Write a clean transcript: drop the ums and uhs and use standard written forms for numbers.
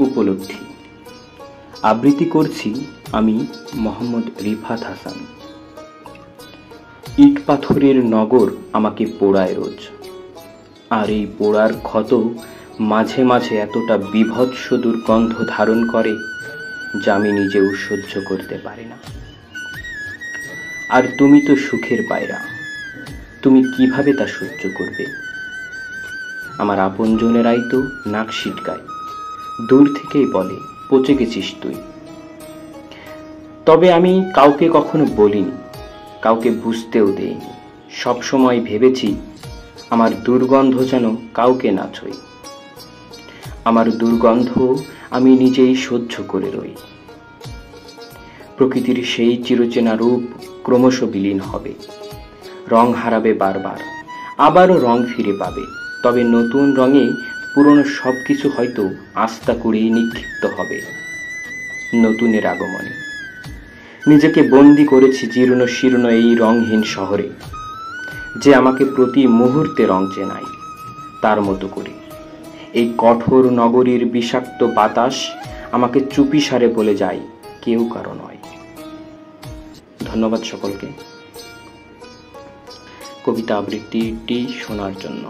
উপলব্ধি। আবৃত্তি করছি আমি মোহাম্মদ রিফাত হাসান। ইট পাথরের নগর আমাকে পোড়ায় রোজ, আর এই পোড়ার ক্ষত মাঝে মাঝে এতটা বীভৎস দুর্গন্ধ ধারণ করে যা আমি নিজেও সহ্য করতে পারি না। আর তুমি তো সুখের পায়রা, তুমি কিভাবে তা সহ্য করবে? আমার আপনজনেরাই তো নাক সিটকায়, দূর থেকেই বলে পচে গেছিস তুই। তবে আমি কাউকে কখনো বলিনি, কাউকে বুঝতেও দেইনি। সবসময় ভেবেছি আমার দুর্গন্ধ যেন কাউকে না ছই। আমার দুর্গন্ধ আমি নিজেই সহ্য করে রই। প্রকৃতির সেই চিরচেনা রূপ ক্রমশ বিলীন হবে, রং হারাবে বারবার, আবারও রং ফিরে পাবে। তবে নতুন রঙে পুরনো সবকিছু হয়তো আস্থা করেই নিক্ষিপ্ত হবে নতুনের আগমনে। নিজেকে বন্দি করেছি জীর্ণ শীর্ণ এই রংহীন শহরে, যে আমাকে প্রতি মুহূর্তে রং চেনায় তার মতো করে। এই কঠোর নগরীর বিষাক্ত বাতাস আমাকে চুপিসারে বলে যায় কেউ কারো নয়। ধন্যবাদ সকলকে কবিতা আবৃত্তিটি শোনার জন্য।